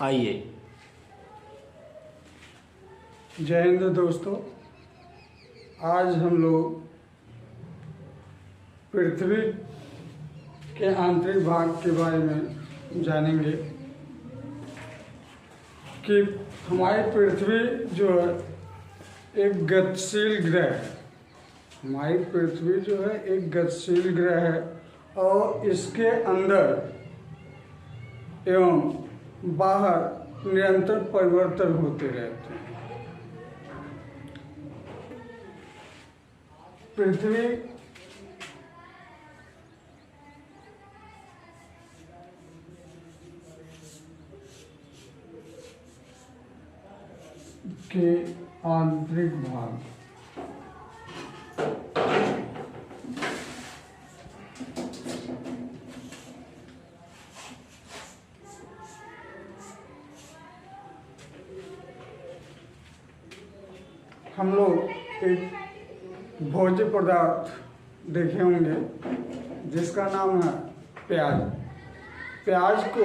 आइए। जय हिंद दोस्तों, आज हम लोग पृथ्वी के आंतरिक भाग के बारे में जानेंगे कि हमारी पृथ्वी जो है एक गतिशील ग्रह है। हमारी पृथ्वी जो है एक गतिशील ग्रह है और इसके अंदर एवं बाहर निरंतर परिवर्तन होते रहते हैं। पृथ्वी के आंतरिक भाग हम लोग एक भोज्य पदार्थ देखे होंगे जिसका नाम है प्याज। प्याज को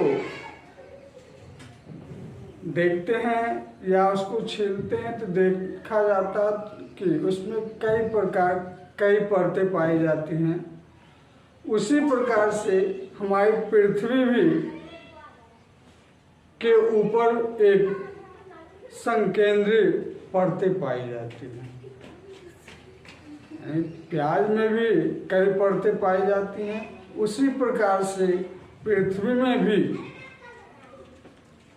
देखते हैं या उसको छीलते हैं तो देखा जाता है कि उसमें कई परतें पाई जाती हैं। उसी प्रकार से हमारी पृथ्वी भी के ऊपर एक संकेंद्रीय परतें पाई जाती हैं। प्याज में भी कई परतें पाई जाती हैं, उसी प्रकार से पृथ्वी में भी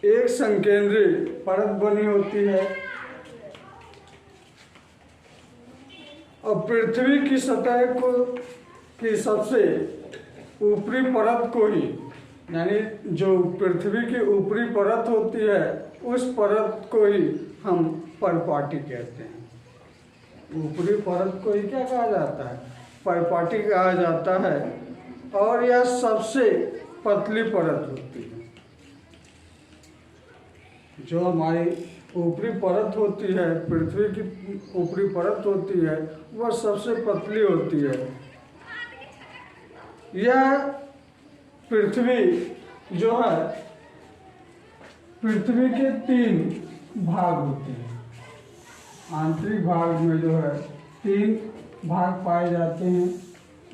एक संकेंद्रीय परत बनी होती है और पृथ्वी की सतह को की सबसे ऊपरी परत को ही, यानी जो पृथ्वी की ऊपरी परत होती है उस परत को ही हम परिपाटी कहते हैं। ऊपरी परत को ही क्या कहा जाता है? परिपाटी कहा जाता है और यह सबसे पतली परत होती है। जो हमारी ऊपरी परत होती है, पृथ्वी की ऊपरी परत होती है, वह सबसे पतली होती है। यह पृथ्वी जो है, पृथ्वी के 3 भाग होते हैं। आंतरिक भाग में जो है 3 भाग पाए जाते हैं।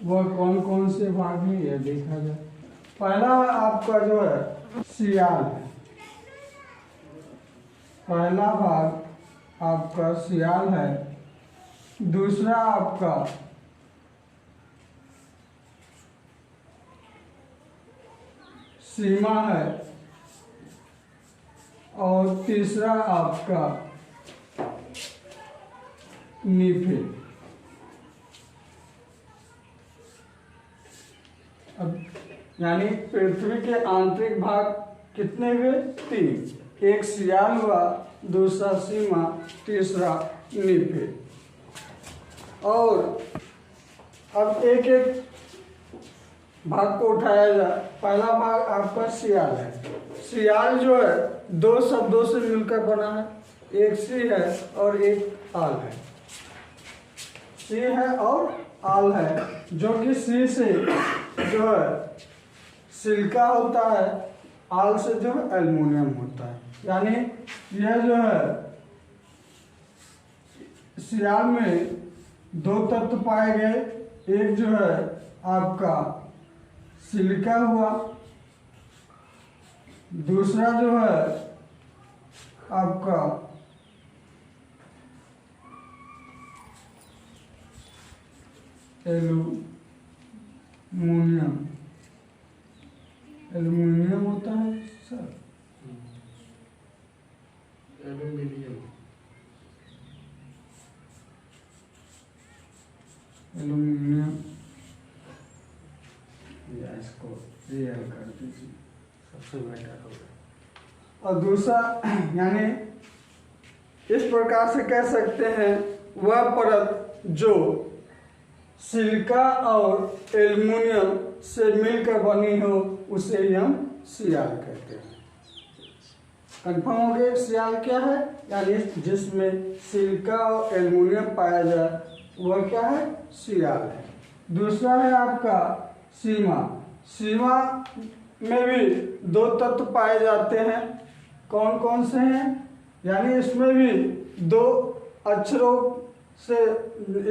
वह कौन कौन से भाग हैं यह देखा जाए। पहला आपका जो है सियाल है। पहला भाग आपका सियाल है। दूसरा आपका सीमा है और तीसरा आपका नीफे। अब यानी पृथ्वी के आंतरिक भाग कितने हुए? 3। एक सियाल हुआ, दूसरा सीमा, तीसरा नीफे। और अब एक एक भाग को उठाया जाए। पहला भाग आपका सियाल है। सियाल जो है 2 शब्दों से मिलकर बना है, एक सी है और एक आल है। सी है और आल है, जो कि सी से जो है सिलिका होता है, आल से जो है एल्युमिनियम होता है। यानी यह जो है सियाल में 2 तत्व पाए गए। एक जो है आपका सिलिका हुआ, दूसरा जो है आपका एल्युमिनियम होता है सर। एल्युमिनियम या इसको रियल कर दीजिए, सबसे बेटर होगा। और दूसरा यानी इस प्रकार से कह सकते हैं, वह परत जो सिलिका और एल्युमिनियम से मिलकर बनी हो उसे ही हम सियाल कहते हैं। कंफर्म हो गया सियाल क्या है? यानी जिसमें सिलिका और एल्युमिनियम पाया जाए वह क्या है? सियाल है। दूसरा है आपका सीमा। सीमा में भी 2 तत्व पाए जाते हैं, कौन कौन से हैं, यानी इसमें भी दो अक्षरों से,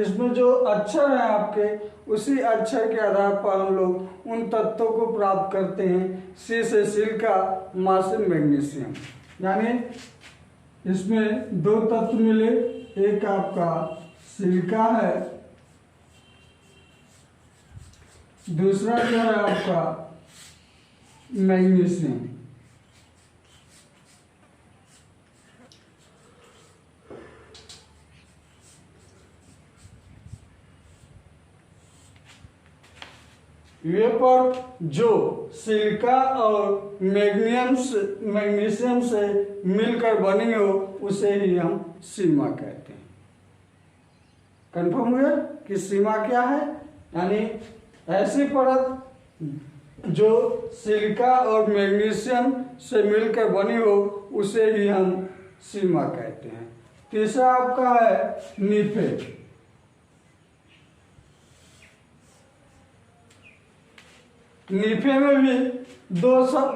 इसमें जो अक्षर हैं आपके, उसी अक्षर के आधार पर हम लोग उन तत्वों को प्राप्त करते हैं। सी से सिलिका, मा से मैग्नीशियम। यानी इसमें दो तत्व मिले, एक आपका सिलिका है, दूसरा जो है आपका मैग्नीशियम। ये पर जो सिलिका और मैग्नीशियम से मिलकर बनी हो उसे ही हम सीमा कहते हैं। कंफर्म हुआ कि सीमा क्या है? यानी ऐसी परत जो सिलिका और मैग्नीशियम से मिलकर बनी हो उसे ही हम सीमा कहते हैं। तीसरा आपका है निफे। निफे में भी दो सब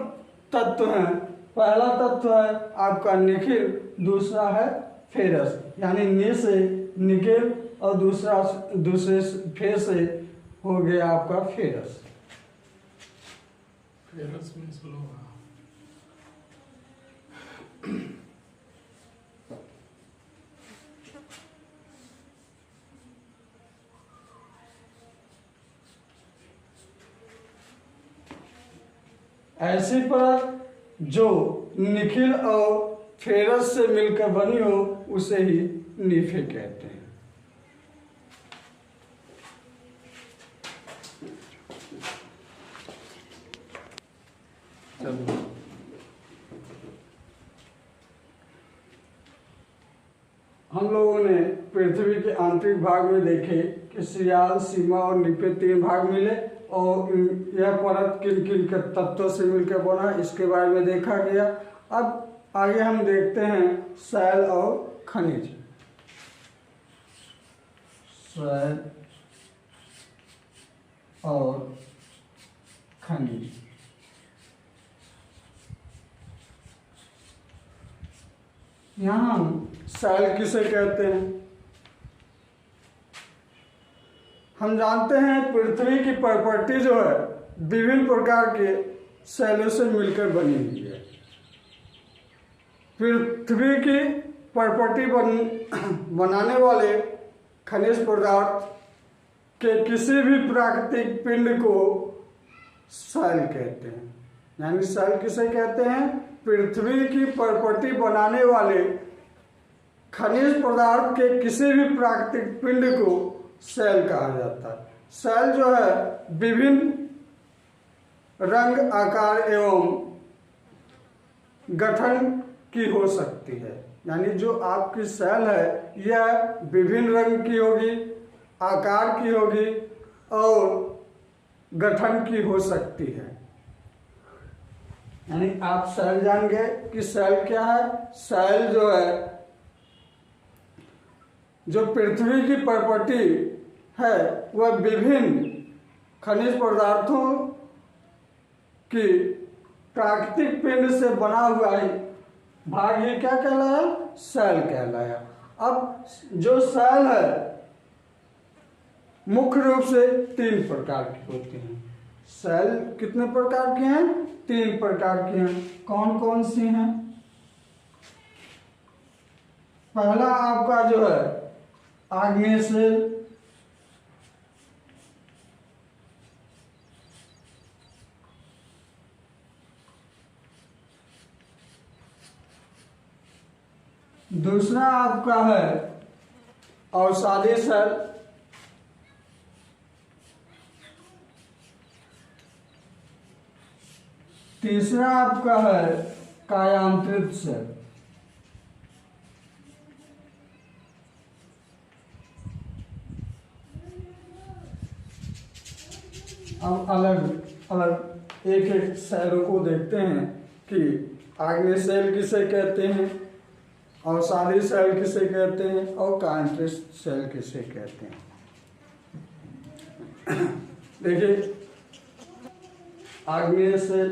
तत्व हैं। पहला तत्व है आपका निकेल, दूसरा है फेरस। यानी नि से निकेल और दूसरे फे से हो गया आपका फेरस। फेरस में स्लो ऐसी परत जो निखिल और फेरस से मिलकर बनी हो उसे ही निफे कहते हैं। हम लोगों ने पृथ्वी के आंतरिक भाग में देखे कि सियाल, सीमा और निफे तीन भाग मिले और यह परत किन किन के तत्वों से मिलकर बना, इसके बारे में देखा गया। अब आगे हम देखते हैं शैल और खनिज। शैल और खनिज। यहाँ हम शैल किसे कहते हैं? हम जानते हैं पृथ्वी की प्रॉपर्टी जो है विभिन्न प्रकार के शैलों से मिलकर बनी हुई है। पृथ्वी की प्रॉपर्टी बनाने वाले खनिज पदार्थ के किसी भी प्राकृतिक पिंड को शैल कहते हैं। यानी शैल किसे कहते हैं? पृथ्वी की प्रॉपर्टी बनाने वाले खनिज पदार्थ के किसी भी प्राकृतिक पिंड को शैल कहा जाता है। शैल जो है विभिन्न रंग, आकार एवं गठन की हो सकती है। यानी जो आपकी शैल है यह विभिन्न रंग की होगी, आकार की होगी और गठन की हो सकती है। यानी आप शैल जान गए कि शैल क्या है। शैल जो है जो पृथ्वी की प्रॉपर्टी है वह विभिन्न खनिज पदार्थों की प्राकृतिक पिंड से बना हुआ है भाग, ये क्या कहलाया? शैल कहलाया। अब जो शैल है मुख्य रूप से तीन प्रकार की होती हैं। शैल कितने प्रकार के हैं? तीन प्रकार के हैं। कौन कौन सी हैं? पहला आपका जो है आग्नेय शैल, दूसरा आपका है अवसादी शैल, तीसरा आपका है कायांतरित शैल। अब अलग अलग एक एक शैलों को देखते हैं कि आग्नेय शैल किसे कहते हैं, अवसादी शैल किसे कहते हैं और कायांतरित शैल किसे कहते हैं। देखिए आग्नेय शैल,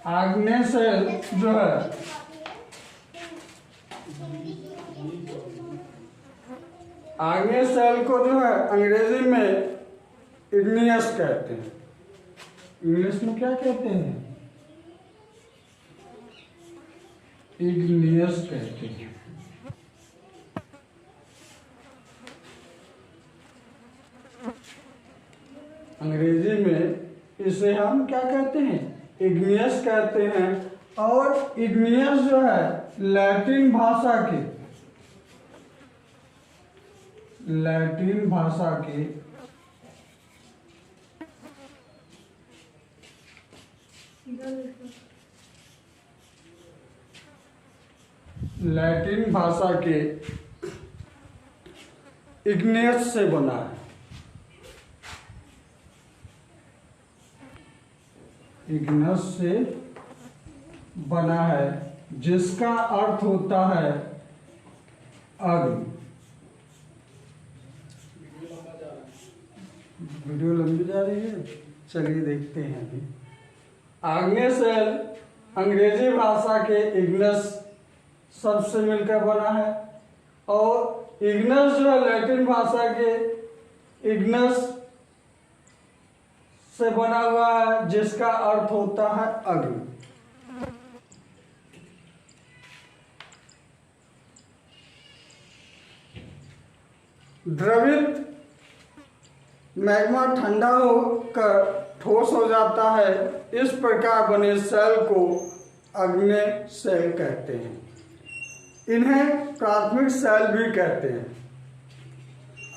आग्नेय सेल जो है आग्नेय सेल को जो है अंग्रेजी में इग्नियस कहते हैं। इंग्लिश में क्या कहते हैं? इग्नियस कहते हैं। अंग्रेजी में इसे हम क्या कहते हैं? इग्नियस कहते हैं। और इग्नियस जो है लैटिन भाषा के लैटिन भाषा के इग्नियस से बना है। इग्नियस से बना है जिसका अर्थ होता है अग्नि। वीडियो लंबी जा रही है, चलिए देखते हैं अभी। आग्नेय सेल अंग्रेजी भाषा के इग्नस शब्द से मिलकर बना है और इग्नस जो है लैटिन भाषा के इग्नस से बना हुआ है जिसका अर्थ होता है अग्नि। द्रवित मैग्मा ठंडा होकर ठोस हो जाता है। इस प्रकार बने सेल को आग्नेय सेल कहते हैं। इन्हें प्राथमिक सेल भी कहते हैं।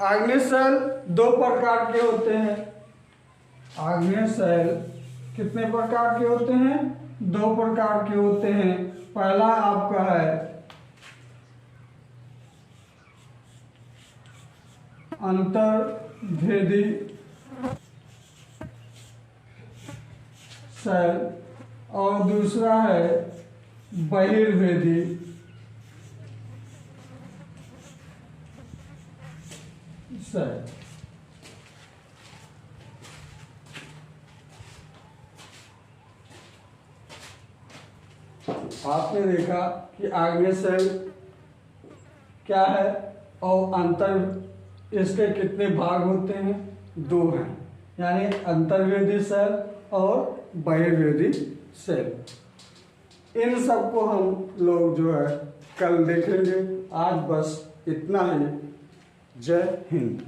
आग्नेय सेल दो प्रकार के होते हैं। आग्नेय सेल कितने प्रकार के होते हैं? दो प्रकार के होते हैं। पहला आपका है अंतर्भेदी सेल और दूसरा है बहिर्भेदी सेल। आपने देखा कि आग्नेय सेल क्या है और अंतर इसके कितने भाग होते हैं? दो हैं, यानी अंतर्वेदी सेल और बहिर्वेदी सेल। इन सबको हम लोग जो है कल देखेंगे। आज बस इतना ही। जय हिंद।